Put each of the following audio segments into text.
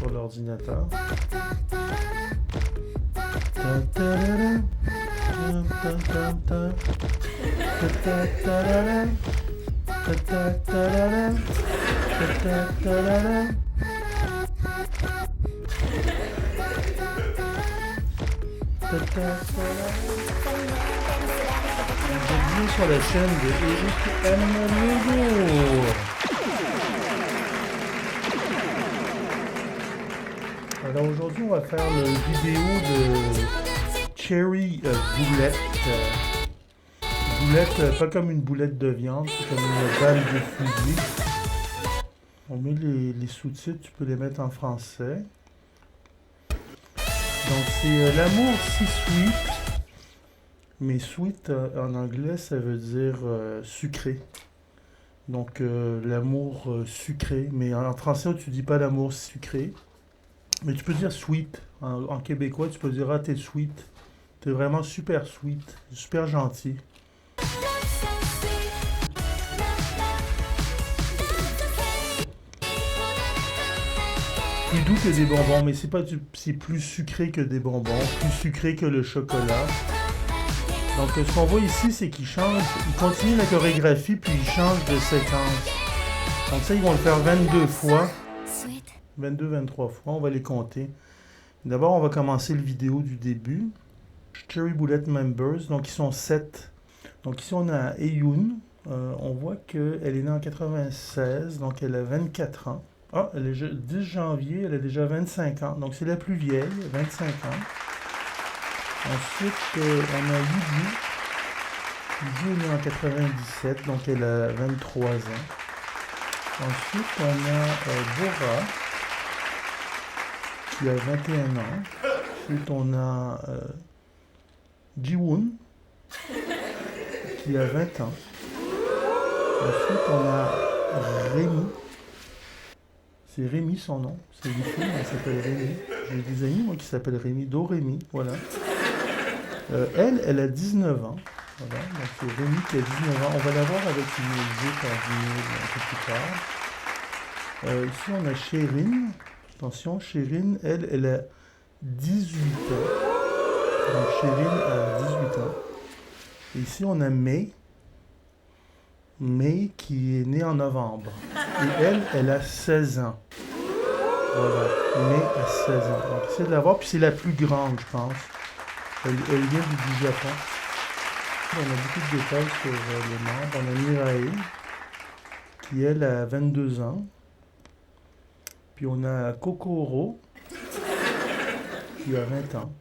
sur l'ordinateur. Bienvenue sur la chaîne de Eric M. Legault. Alors aujourd'hui, on va faire une vidéo de Cherry boulette. Boulette, pas comme une boulette de viande, c'est comme une balle de fusil. On met les sous-titres, tu peux les mettre en français. Donc c'est l'amour si sweet. Mais sweet en anglais, ça veut dire sucré. Donc l'amour sucré. Mais en français, tu dis pas l'amour sucré. Mais tu peux dire sweet. En québécois, tu peux dire ah, t'es sweet. T'es vraiment super sweet. Super gentil. Plus doux que des bonbons, mais c'est plus sucré que des bonbons. Plus sucré que le chocolat. Donc ce qu'on voit ici, c'est qu'ils changent, ils continuent la chorégraphie, puis ils changent de séquence. Donc ça, ils vont le faire 22 fois. 22-23 fois, on va les compter. D'abord, on va commencer le vidéo du début. Cherry Bullet Members, donc ils sont 7. Donc ici, on a Eyoon. On voit qu'elle est née en 96, donc elle a 24 ans. Ah, elle est 10 janvier, elle a déjà 25 ans. Donc c'est la plus vieille, 25 ans. Ensuite, on a Yuji. Yuji est née en 97, donc elle a 23 ans. Ensuite, on a Bora, qui a 21 ans. Ensuite, on a Jiwoon, qui a 20 ans. Ensuite, on a Rémi. C'est Rémi son nom. C'est une fille, elle s'appelle Rémi. J'ai des amis, moi, qui s'appellent Rémi. Rémi, voilà. Elle a 19 ans. Voilà, donc c'est Rémi qui a 19 ans. On va la voir avec une musique en vinyle un peu plus tard. Ici, on a Chérine. Attention, Chérine, elle a 18 ans. Donc Chérine a 18 ans. Et ici, on a May. May qui est née en novembre. Et elle a 16 ans. Voilà, May a 16 ans. Donc, essayez de la voir. Puis c'est la plus grande, je pense. Elle vient du Japon. On a beaucoup de détails sur les membres. On a Mirae, qui elle a 22 ans. Puis on a Kokoro, qui a 20 ans.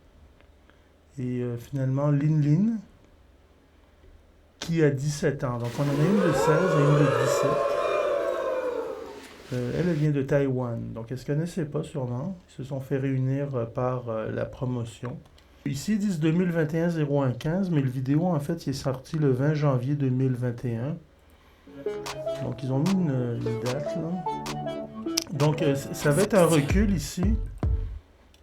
Et finalement Lin, qui a 17 ans. Donc on en a une de 16 et une de 17. Elle vient de Taïwan. Donc elle ne se connaissait pas sûrement. Ils se sont fait réunir par la promotion. Ici, ils disent 2021-01-15, mais le vidéo, en fait, il est sorti le 20 janvier 2021. Donc, ils ont mis une date, là. Donc, ça va être un recul ici.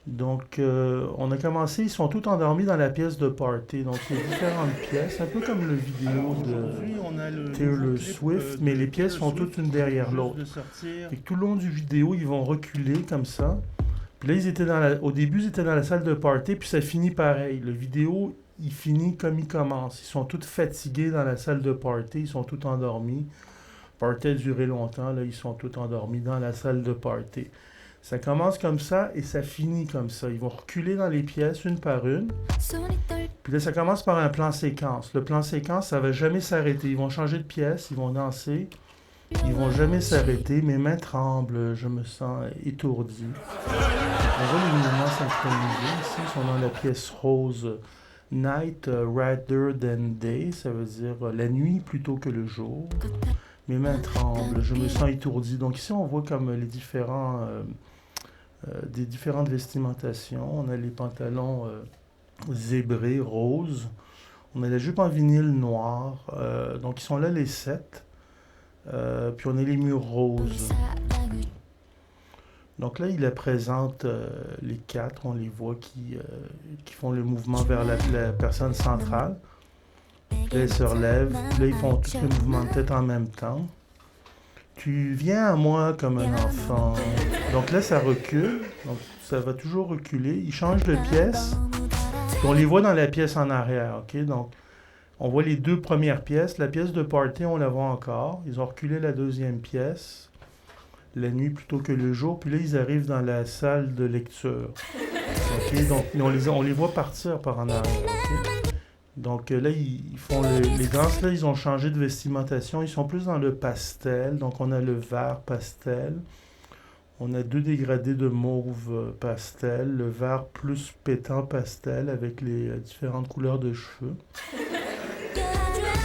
Donc, on a commencé, ils sont tous endormis dans la pièce de party. Donc, il y a différentes pièces, un peu comme le vidéo de Taylor Swift, mais les pièces sont toutes une derrière l'autre. Et tout le long du vidéo, ils vont reculer comme ça. Puis là, au début, ils étaient dans la salle de party, puis ça finit pareil. Le vidéo, il finit comme il commence. Ils sont tous fatigués dans la salle de party, ils sont tous endormis. Le party a duré longtemps, là, ils sont tous endormis dans la salle de party. Ça commence comme ça et ça finit comme ça. Ils vont reculer dans les pièces, une par une. Puis là, ça commence par un plan séquence. Le plan séquence, ça va jamais s'arrêter. Ils vont changer de pièce, ils vont danser. Ils vont jamais s'arrêter. Mes mains tremblent, je me sens étourdi. On voit les mouvements synchronisés. Ici, ils sont dans la pièce rose. Night rather than day, ça veut dire la nuit plutôt que le jour. Mes mains tremblent, je me sens étourdi. Donc ici, on voit comme les des différentes vestimentations. On a les pantalons zébrés, roses. On a la jupe en vinyle noir. Donc ils sont là les 7. Puis on a les murs roses. Donc là, il la présente les 4, on les voit qui font le mouvement vers la personne centrale. Puis là, elle se relève. Puis là, ils font tout le mouvement de tête en même temps. Tu viens à moi comme un enfant. Donc là, ça recule. Donc ça va toujours reculer. Ils changent de pièce. Puis on les voit dans la pièce en arrière. OK? Donc, on voit les deux premières pièces. La pièce de party, on la voit encore. Ils ont reculé la deuxième pièce. La nuit plutôt que le jour. Puis là, ils arrivent dans la salle de lecture. OK? Donc, on les voit partir par en arrière. OK? Donc là, ils font les danses, là, ils ont changé de vestimentation. Ils sont plus dans le pastel. Donc, on a le vert pastel. On a 2 dégradés de mauve pastel. Le vert plus pétant pastel avec les différentes couleurs de cheveux.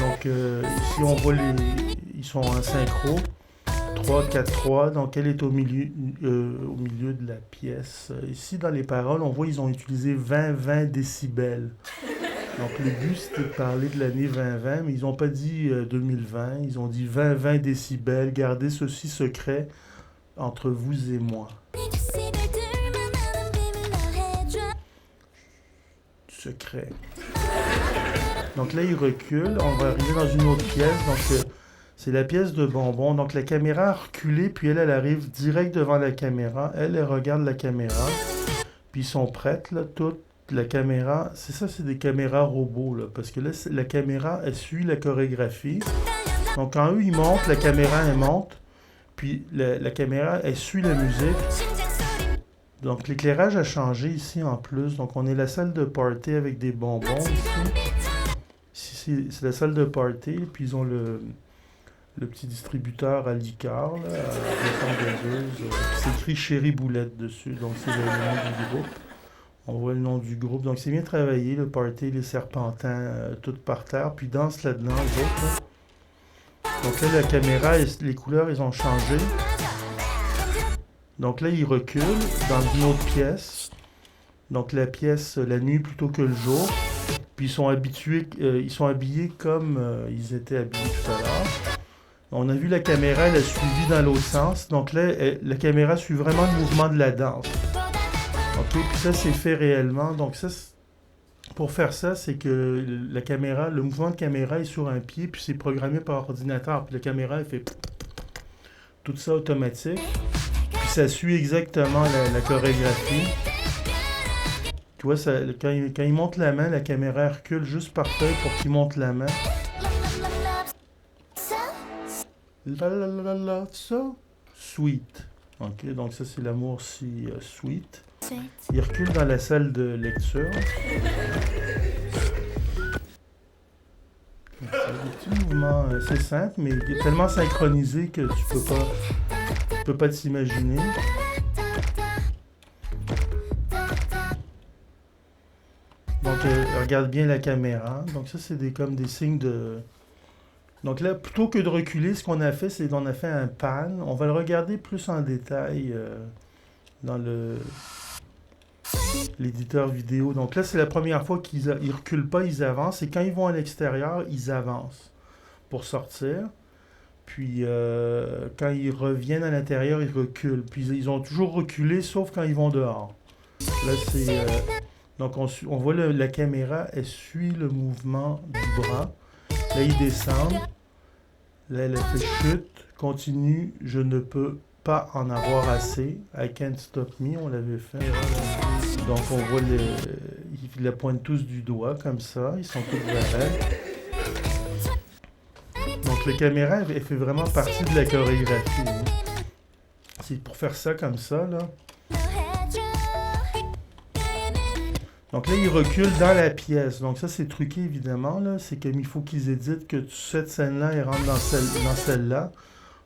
Donc, ici, on voit ils sont en synchro. 3, 4, 3. Donc, elle est au milieu de la pièce. Ici, dans les paroles, on voit qu'ils ont utilisé 20 décibels. Donc, le but, c'était de parler de l'année 2020, mais ils n'ont pas dit 2020. Ils ont dit 20 décibels. Gardez ceci secret entre vous et moi. Secret. Donc là, ils reculent. On va arriver dans une autre pièce. Donc, c'est la pièce de bonbons. Donc, la caméra a reculé, puis elle arrive direct devant la caméra. Elle regarde la caméra. Puis ils sont prêtes, là, toutes. La caméra, c'est des caméras robots, là, parce que là, la caméra, elle suit la chorégraphie. Donc, quand eux, ils montent, la caméra, elle monte, puis la caméra, elle suit la musique. Donc, l'éclairage a changé ici en plus. Donc, on est la salle de party avec des bonbons ici. Ici, c'est la salle de party, puis ils ont le petit distributeur à liqueur, là, à gazeuse. C'est écrit Chéri Boulette dessus, donc c'est le nom du groupe. On voit le nom du groupe. Donc, c'est bien travaillé, le party, les serpentins, tout par terre. Puis, dansent là-dedans, les autres. Là. Donc, là, la caméra, les couleurs, ils ont changé. Donc, là, ils reculent dans une autre pièce. Donc, la pièce, la nuit plutôt que le jour. Puis, ils sont habillés comme ils étaient habillés tout à l'heure. On a vu la caméra, elle a suivi dans l'autre sens. Donc, là, la caméra suit vraiment le mouvement de la danse. OK, puis ça, c'est fait réellement. Donc, ça, pour faire ça, c'est que le mouvement de caméra est sur un pied, puis c'est programmé par ordinateur. Puis la caméra, elle fait tout ça automatique. Puis ça suit exactement la chorégraphie. Tu vois, quand il monte la main, la caméra recule juste par feuille pour qu'il monte la main. La la la la la, ça, sweet. OK, donc ça, c'est l'amour si sweet. Il recule dans la salle de lecture. C'est des petits mouvements, c'est simple, mais il est tellement synchronisé que tu peux pas t'imaginer. Donc, regarde bien la caméra. Donc, ça, c'est comme des signes de... Donc là, plutôt que de reculer, ce qu'on a fait, c'est qu'on a fait un pan. On va le regarder plus en détail dans l'éditeur vidéo. Donc là, c'est la première fois qu'ils reculent pas, ils avancent. Et quand ils vont à l'extérieur, ils avancent pour sortir. Puis quand ils reviennent à l'intérieur, ils reculent. Puis ils ont toujours reculé, sauf quand ils vont dehors. Là, c'est... donc on voit la caméra, elle suit le mouvement du bras. Là, ils descendent. Là, elle fait chute. Continue. Je ne peux pas en avoir assez. I can't stop me. On l'avait fait. Donc, on voit ils la pointent tous du doigt, comme ça. Ils sont tous vers elle. Donc, la caméra, elle fait vraiment partie de la chorégraphie. C'est pour faire ça comme ça, là. Donc là, ils reculent dans la pièce. Donc ça, c'est truqué, évidemment. Là. C'est comme il faut qu'ils éditent que cette scène-là, elle rentre dans celle-là.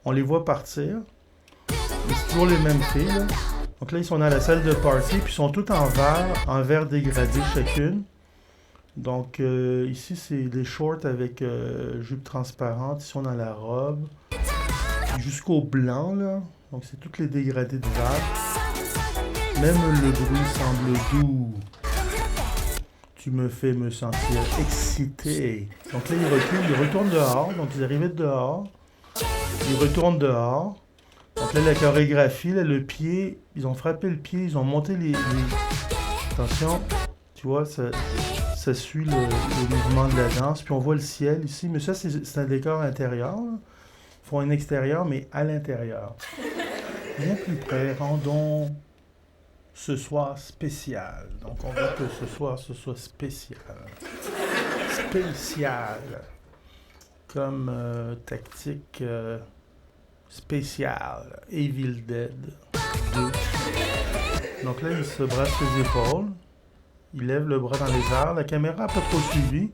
On les voit partir. Mais c'est toujours les mêmes filles. Là. Donc là, ils sont dans la salle de party, puis ils sont toutes en verre dégradé chacune. Donc ici, c'est les shorts avec jupe transparente. Ils sont dans la robe. Jusqu'au blanc, là. Donc c'est toutes les dégradés de verre. Même le bruit semble doux. Tu me fais me sentir excité. Donc là, ils reculent, ils retournent dehors. Donc, ils arrivaient dehors. Ils retournent dehors. Donc là, la chorégraphie, là, le pied, ils ont frappé le pied, ils ont monté les... Attention, tu vois, ça suit le mouvement de la danse. Puis on voit le ciel ici. Mais ça, c'est un décor intérieur. Là. font un extérieur, mais à l'intérieur. Bien plus près, rendons ce soir spécial. Donc, on veut que ce soir, ce soit spécial. Spécial. Comme tactique spéciale. Evil Dead 2. Donc là, il se brasse les épaules. Il lève le bras dans les airs. La caméra n'a pas trop suivi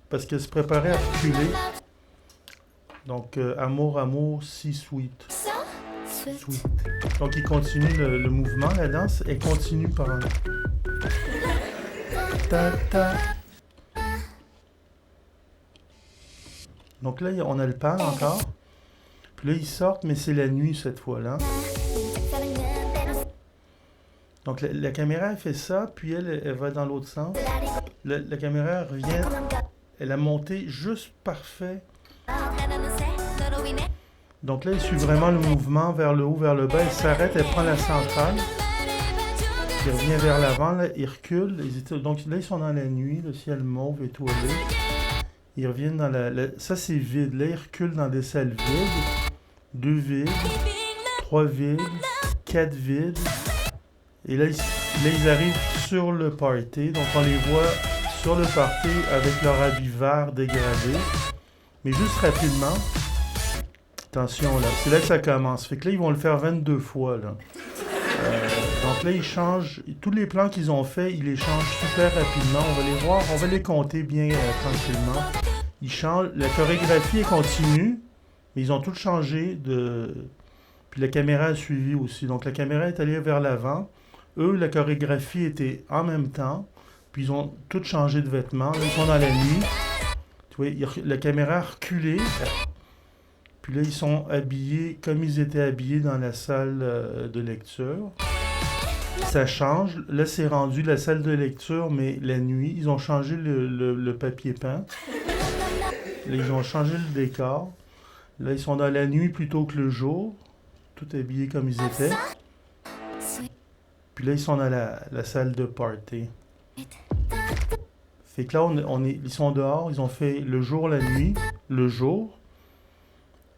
parce qu'elle se préparait à reculer. Donc, amour, amour, si sweet. Sweet. Donc, il continue le mouvement. La danse, elle continue par un... Ta, ta. Donc là, on a le pan encore. Puis là, ils sortent, mais c'est la nuit cette fois-là. Donc la caméra, elle fait ça, puis elle va dans l'autre sens. La caméra revient, elle a monté juste parfait. Donc là, il suit vraiment le mouvement vers le haut, vers le bas. Elle s'arrête, elle prend la centrale. Il revient vers l'avant, là, il recule. Donc là, ils sont dans la nuit, le ciel mauve étoilé. Ils reviennent dans ça, c'est vide. Là, ils reculent dans des salles vides. 2 vides, 3 vides, 4 vides. Et là, ils arrivent sur le party. Donc, on les voit sur le party avec leur habit vert dégradé. Mais juste rapidement. Attention, là. C'est là que ça commence. Fait que là, ils vont le faire 22 fois, là. Donc là, ils changent. Tous les plans qu'ils ont faits, ils les changent super rapidement. On va les voir. On va les compter bien tranquillement. Ils changent. La chorégraphie est continue. Mais ils ont tout changé de... Puis la caméra a suivi aussi. Donc la caméra est allée vers l'avant. Eux, la chorégraphie était en même temps. Puis ils ont tout changé de vêtements. Là, ils sont dans la nuit. Tu vois, la caméra a reculé. Puis là, ils sont habillés comme ils étaient habillés dans la salle de lecture. Ça change. Là, c'est rendu la salle de lecture, mais la nuit. Ils ont changé le papier peint. Là, ils ont changé le décor. Là, ils sont dans la nuit plutôt que le jour. Tout habillés comme ils étaient. Puis là, ils sont dans la salle de party. Fait que là, ils sont dehors. Ils ont fait le jour, la nuit, le jour.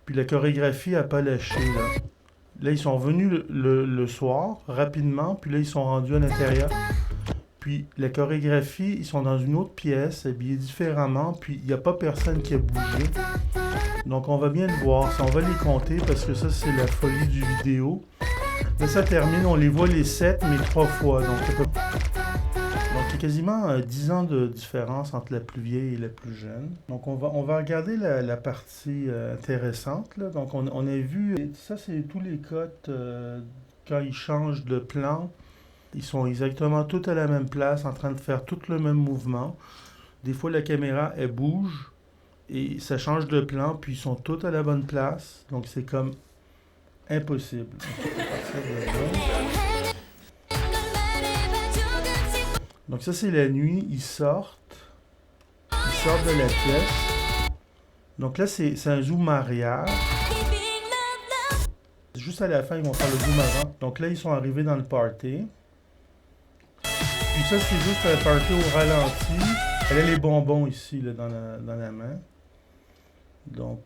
Puis la chorégraphie n'a pas lâché, là. Là, ils sont revenus le soir, rapidement. Puis là, ils sont rendus à l'intérieur. Puis la chorégraphie, ils sont dans une autre pièce, habillés différemment. Puis il n'y a pas personne qui a bougé. Donc, on va bien le voir. On va les compter parce que ça, c'est la folie du vidéo. Là, ça termine. On les voit les 7, mais 3 fois. Donc, il y a quasiment 10 ans de différence entre la plus vieille et la plus jeune. Donc, on va regarder la partie intéressante, là. Donc, on a vu... Ça, c'est tous les cotes quand ils changent de plan. Ils sont exactement tous à la même place, en train de faire tout le même mouvement. Des fois, la caméra, elle bouge. Et ça change de plan, puis ils sont tous à la bonne place. Donc, c'est comme impossible. Donc, ça, c'est la nuit. Ils sortent. Ils sortent de la pièce. Donc là, c'est un zoom arrière. Juste à la fin, ils vont faire le zoom avant. Donc là, ils sont arrivés dans le party. Puis ça, c'est juste un party au ralenti. Elle a les bonbons ici, là, dans la main. Donc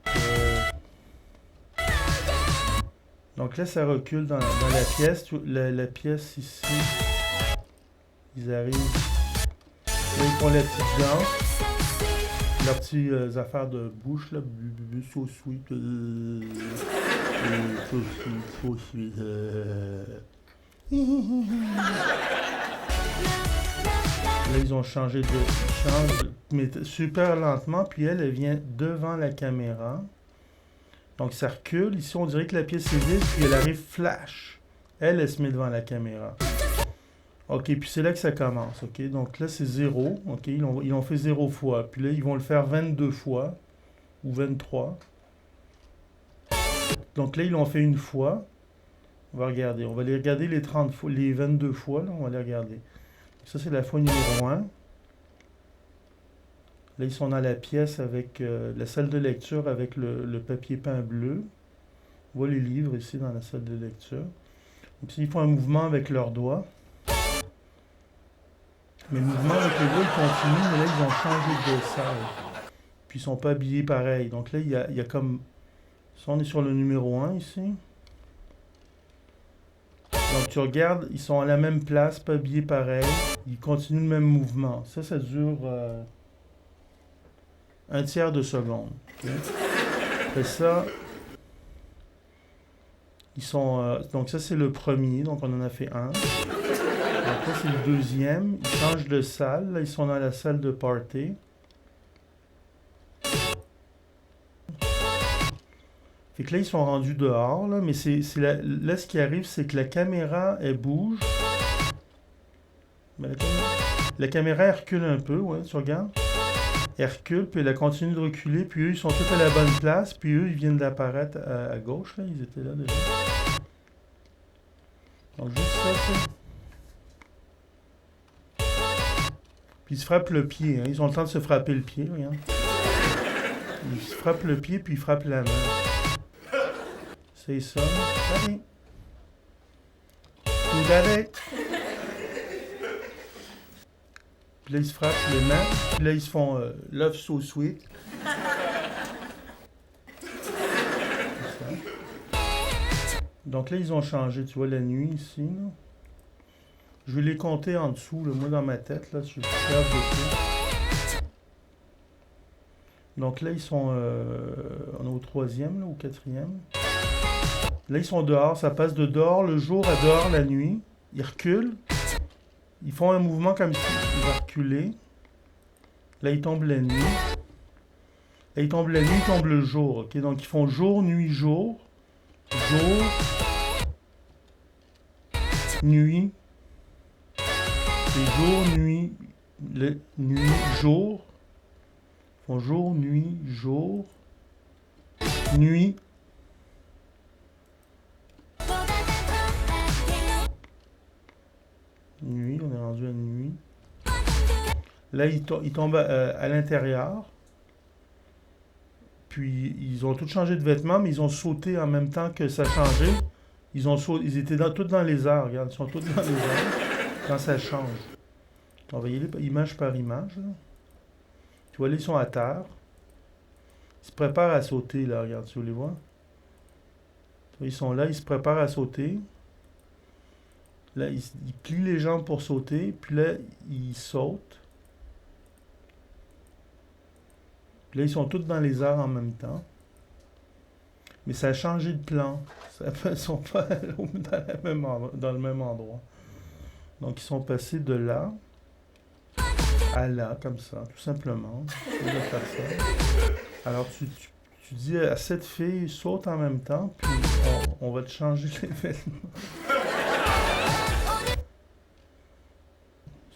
là, ça recule dans la pièce. La pièce ici, ils arrivent. Là, ils font la petite danse. Leurs petites affaires de bouche, là. So sweet. So sweet. Là, ils ont changé mais super lentement. Puis elle vient devant la caméra. Donc, ça recule. Ici, on dirait que la pièce est vide. Puis elle arrive flash. Elle se met devant la caméra. OK, puis c'est là que ça commence. OK, donc là, c'est 0. OK, ils l'ont fait 0 fois. Puis là, ils vont le faire 22 fois. Ou 23. Donc là, ils l'ont fait une fois. On va regarder. On va les regarder les 30 fois, les 22 fois. Là, on va les regarder. Ça, c'est la fois numéro 1. Là, ils sont dans la pièce avec la salle de lecture avec le papier peint bleu. On voit les livres ici dans la salle de lecture. Donc, ils font un mouvement avec leurs doigts. Mais le mouvement avec les doigts, il continue, mais là, ils ont changé de salle. Puis, ils ne sont pas habillés pareil. Donc là, il y a comme Ça, on est sur le numéro 1 ici. Donc tu regardes, ils sont à la même place, pas habillés pareil. Ils continuent le même mouvement. Ça dure un tiers de seconde. Okay? Après ça, ils sont... donc ça c'est le premier, donc on en a fait un. Après c'est le deuxième. Ils changent de salle. Là, ils sont dans la salle de party. Fait que là, ils sont rendus dehors, là, mais là, ce qui arrive, c'est que la caméra, elle bouge. Ben, la caméra, elle recule un peu, ouais, tu regardes. Elle recule, puis elle continue de reculer, puis eux, ils sont tous à la bonne place, puis eux, ils viennent d'apparaître à gauche, là, ils étaient là déjà. Donc, juste ça, puis ils se frappent le pied, hein. Ils ont le temps de se frapper le pied, regarde. Ils se frappent le pied, puis ils frappent la main. C'est ça. Allez. Tout d'aller. Puis là, ils se frappent les mains. Puis là, ils se font love so sweet. Donc là, ils ont changé. Tu vois la nuit ici. Là. Je vais les compter en dessous. Là, moi, dans ma tête, là, je suis capable de tout. Donc là, ils sont... on est au 3e, là, au 4e. Là, ils sont dehors. Ça passe de dehors le jour à dehors la nuit. Ils reculent. Ils font un mouvement comme si ils vont reculer. Là, ils tombent la nuit. Là, ils tombent la nuit, ils tombent le jour. Okay? Donc, ils font jour, nuit, jour. Jour. Nuit. Et jour, nuit. Nuit, jour. Ils font jour, nuit, jour. Nuit. Nuit, on est rendu à nuit. Là, ils tombent à l'intérieur. Puis, ils ont tous changé de vêtements, mais ils ont sauté en même temps que ça changeait. Ils étaient tous dans les airs, regarde, ils sont tous dans les airs quand ça change. On va y aller image par image. Là. Tu vois, là, ils sont à terre. Ils se préparent à sauter, là, regarde, tu veux les voir? Ils sont là, ils se préparent à sauter. Là, ils plient les jambes pour sauter, puis là, ils sautent. Puis là, ils sont tous dans les airs en même temps. Mais ça a changé de plan. Ils ne sont pas dans le même endroit. Donc, ils sont passés de là à là, comme ça, tout simplement. De faire ça. Alors, tu dis à cette fille, saute en même temps, puis on va te changer les vêtements.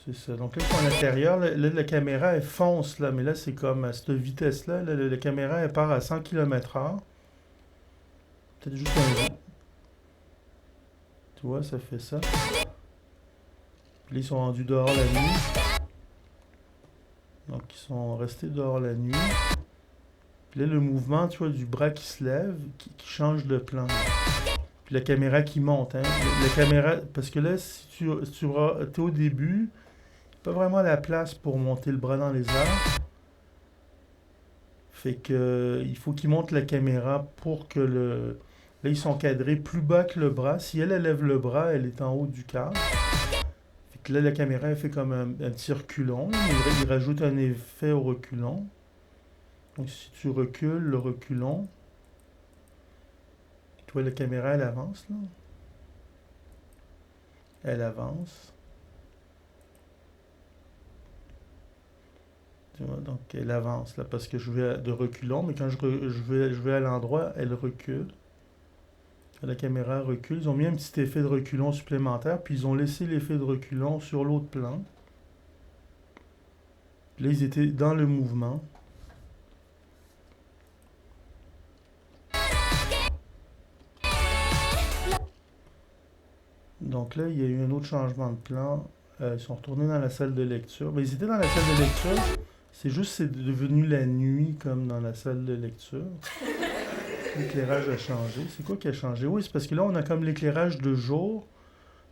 C'est ça. Donc là, ils sont à l'intérieur. Là, la caméra, elle fonce, là. Mais là, c'est comme à cette vitesse-là. Là, la caméra, elle part à 100 km/h. Peut-être juste un... Tu vois, ça fait ça. Puis là, ils sont rendus dehors la nuit. Donc, ils sont restés dehors la nuit. Puis là, le mouvement, tu vois, du bras qui se lève, qui change de plan. Puis la caméra qui monte, hein. La caméra... Parce que là, si tu es au début... Pas vraiment la place pour monter le bras dans les airs. Fait que il faut qu'ils montent la caméra pour que le... Là, ils sont cadrés plus bas que le bras. Si elle lève le bras, elle est en haut du cadre. Fait que là, la caméra, elle fait comme un petit reculon. Il rajoute un effet au reculon. Donc, si tu recules le reculon, tu vois, la caméra, elle avance, là. Elle avance. Donc, elle avance, là, parce que je vais de reculons, mais quand je vais à l'endroit, elle recule. La caméra recule. Ils ont mis un petit effet de reculon supplémentaire, puis ils ont laissé l'effet de reculon sur l'autre plan. Là, ils étaient dans le mouvement. Donc là, il y a eu un autre changement de plan. Ils sont retournés dans la salle de lecture. Mais ils étaient dans la salle de lecture. C'est juste c'est devenu la nuit comme dans la salle de lecture. L'éclairage a changé. C'est quoi qui a changé? Oui, c'est parce que là, on a comme l'éclairage de jour.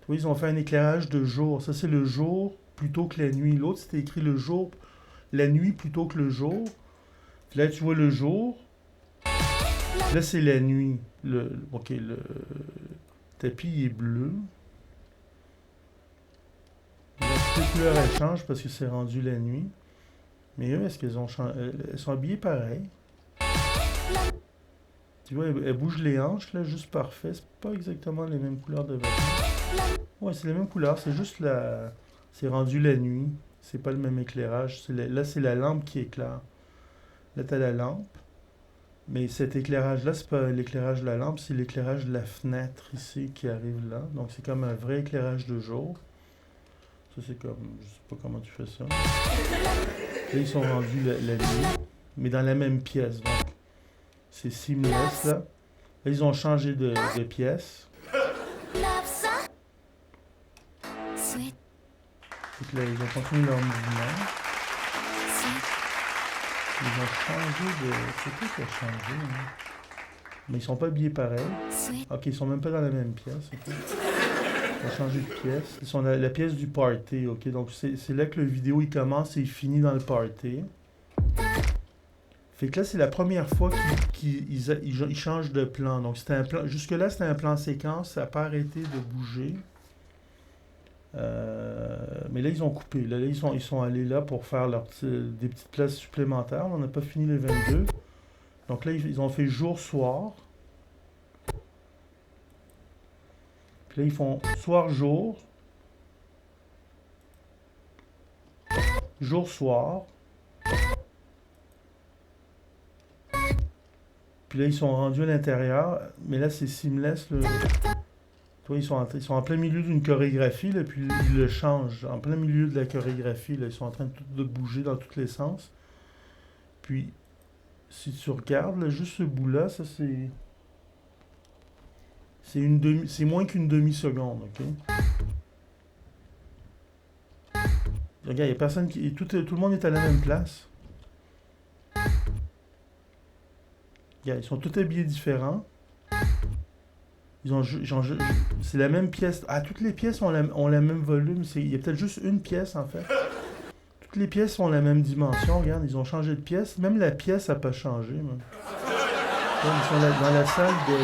Tu vois, ils ont fait un éclairage de jour. Ça, c'est le jour plutôt que la nuit. L'autre, c'était écrit le jour, la nuit plutôt que le jour. Puis là, tu vois le jour. Là, c'est la nuit. OK, le tapis est bleu. Les couleurs, elles changent parce que c'est rendu la nuit. Mais eux, est-ce qu'elles ont changé? Elles sont habillées pareil. Tu vois, elles bougent les hanches, là, juste parfait. C'est pas exactement les mêmes couleurs de vêtements. Ouais, c'est les mêmes couleurs, c'est juste la... C'est rendu la nuit. C'est pas le même éclairage. Là, c'est la lampe qui éclaire. Là, t'as la lampe. Mais cet éclairage-là, c'est pas l'éclairage de la lampe, c'est l'éclairage de la fenêtre ici qui arrive là. Donc, c'est comme un vrai éclairage de jour. Ça, c'est comme... Je sais pas comment tu fais ça. Là, ils sont rendus la nuit, mais dans la même pièce. Donc, c'est seamless, là. Là, ils ont changé de pièce. Donc là, ils ont continué leur mouvement. Ils ont changé de... C'est quoi qui a changé, hein? Mais ils sont pas habillés pareil. Ok, ils sont même pas dans la même pièce. Okay. Ils ont changé de pièce. Ils sont dans la pièce du party, ok? Donc c'est là que le vidéo il commence et il finit dans le party. Fait que là, c'est la première fois qu'ils changent de plan. Donc c'était un plan... Jusque-là, c'était un plan séquence. Ça n'a pas arrêté de bouger. Mais là, ils ont coupé. Là, ils sont allés là pour faire des petites places supplémentaires. On n'a pas fini les 22. Donc là, ils ont fait jour-soir. Puis là, ils font soir-jour. Jour-soir. Puis là, ils sont rendus à l'intérieur. Mais là, c'est seamless. Ils sont en plein milieu d'une chorégraphie, là, puis ils le changent. En plein milieu de la chorégraphie, là, ils sont en train de bouger dans tous les sens. Puis, si tu regardes, là, juste ce bout-là, ça c'est... C'est moins qu'une demi-seconde, OK? Regarde, il n'y a personne qui... Tout le monde est à la même place. Regarde, ils sont tous habillés différents. C'est la même pièce. Ah, toutes les pièces ont la même volume. Il y a peut-être juste une pièce, en fait. Toutes les pièces ont la même dimension. Regarde, ils ont changé de pièce. Même la pièce n'a pas changé. Même. Ils sont dans la salle de...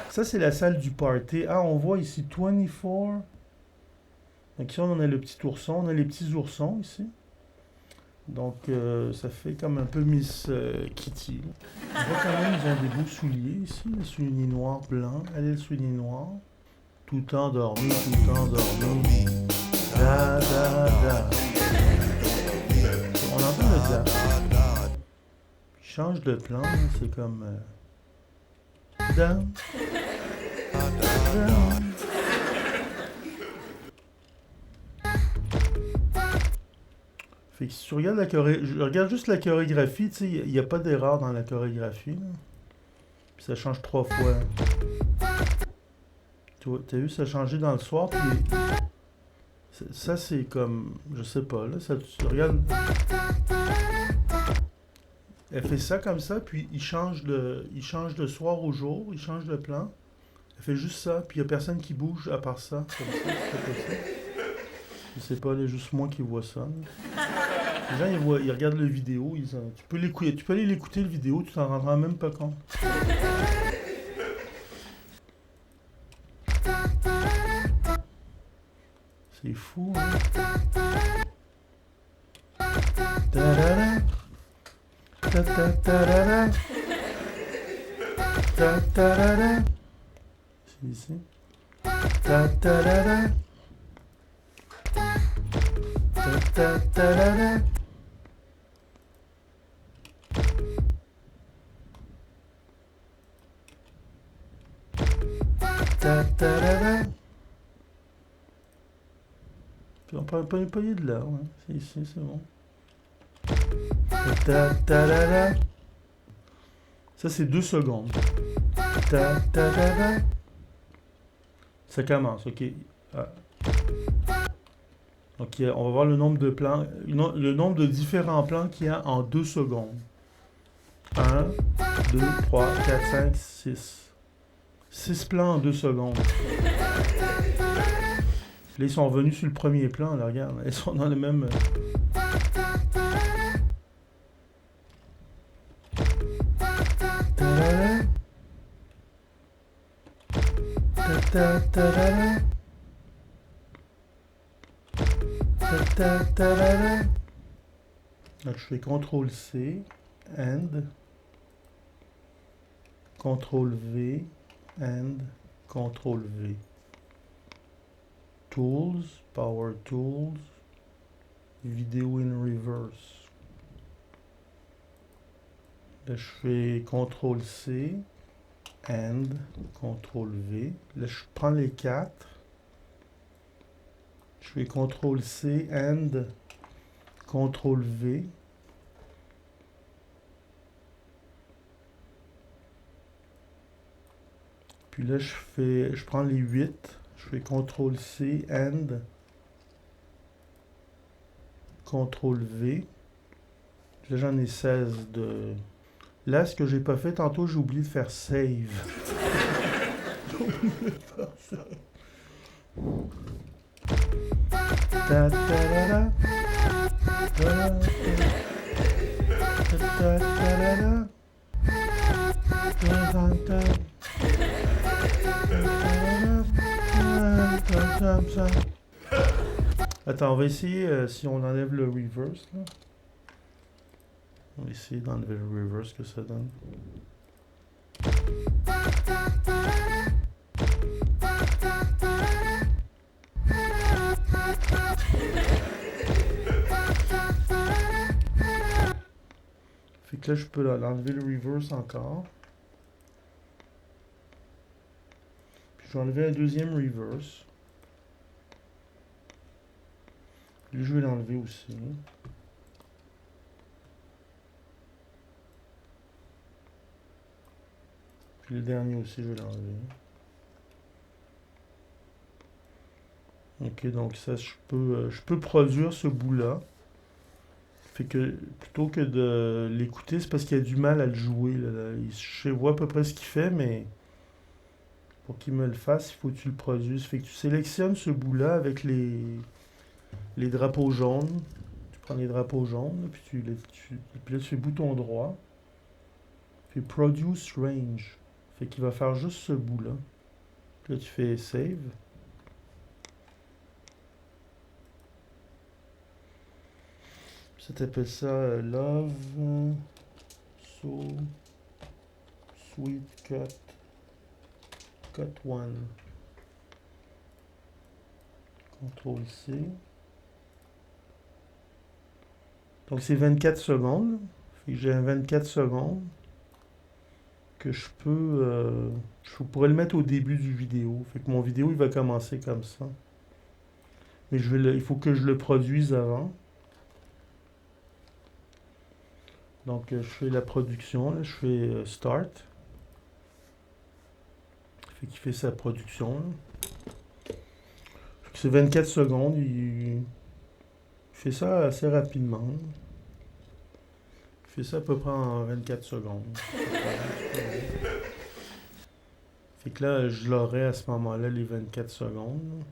Ça, c'est la salle du party. Ah, on voit ici 24. Donc ici, on a le petit ourson. On a les petits oursons, ici. Donc, ça fait comme un peu Miss Kitty. On voit quand même, ils ont des beaux souliers ici. Le soulier noir, blanc. Allez, le soulier noir. Tout endormi, tout endormi. Da, da, da. On entend le da. Il change de plan, c'est comme... Da. Da. Fait que si tu regardes je regarde juste la chorégraphie, tu sais, il n'y a pas d'erreur dans la chorégraphie. Là. Puis ça change 3 fois. Tu vois, t'as vu, ça a changé dans le soir, puis... Ça, c'est comme... Je sais pas, là, ça, tu regardes... Elle fait ça comme ça, puis il change de soir au jour, il change de plan. Elle fait juste ça, puis il n'y a personne qui bouge à part ça. Comme ça, ça. Je sais pas, c'est juste moi qui vois ça. Là. Les gens, ils regardent la vidéo, tu peux aller l'écouter, le vidéo, tu t'en rendras même pas compte. C'est fou, hein? Ta-da-da. Ta-ta-ta-da-da. Ta-ta-da-da. C'est ici. Ta-ta-da-da. Ta-ta-ta-da-da. Ta-ta-da-da. Puis on peut pas y de là, ouais. C'est ici, c'est bon. Ta-ta-da-da. Ça, c'est 2 secondes. Ta-ta-da-da. Ça commence, ok. Ah. Ok, on va voir le nombre de plans, le nombre de différents plans qu'il y a en 2 secondes. 1, 2, 3, 4, 5, 6. 6 plans en 2 secondes. Là, ils sont revenus sur le premier plan, là, regarde. Ils sont dans le même... Ta-da-da. Ta-ta-ta-ra. Ta-ta-ta-ra-ra. Donc, je fais CTRL-C, and, CTRL-V, and, CTRL-V. Tools, Power Tools, Video in Reverse. Là, je fais CTRL-C, and, CTRL-V. Là, je prends les 4. Je fais CTRL-C, and, CTRL-V. Puis là, je prends les 8. Je fais CTRL-C, and, CTRL-V. Là, j'en ai 16 de... Là, ce que j'ai pas fait tantôt, j'ai oublié de faire save. J'ai oublié de faire ça. Ta-ta-ra-ra. Ta-ta-ra-ra. Attends, on va essayer si on enlève le reverse là. On va essayer d'enlever le reverse que ça donne. Fait que là je peux enlever le reverse encore. Puis je vais enlever un deuxième reverse. Lui je vais l'enlever aussi. Puis le dernier aussi, je vais l'enlever. Ok, donc ça, je peux produire ce bout-là. Fait que plutôt que de l'écouter, c'est parce qu'il a du mal à le jouer. Là. Je vois à peu près ce qu'il fait, mais pour qu'il me le fasse, il faut que tu le produises. Fait que tu sélectionnes ce bout-là avec les drapeaux jaunes. Tu prends les drapeaux jaunes, puis puis là, tu fais bouton droit. Puis Produce Range. Fait qu'il va faire juste ce bout-là. Puis là, tu fais Save. Ça t'appelle ça Love, So, Sweet Cut, Cut 1. CTRL-C. Donc c'est 24 secondes. Fait que j'ai un 24 secondes que je pourrais le mettre au début du vidéo. Fait que mon vidéo, il va commencer comme ça. Mais il faut que je le produise avant. Donc je fais la production, là, je fais Start. Fait qu'il fait sa production. C'est 24 secondes, il fait ça assez rapidement. Il fait ça à peu près en 24 secondes. Fait que là, je l'aurai à ce moment-là, les 24 secondes.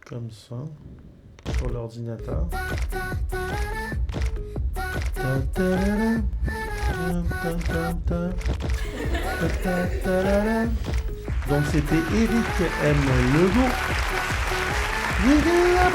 Comme ça, sur l'ordinateur. Donc c'était Eric M. Legault. Vidéo à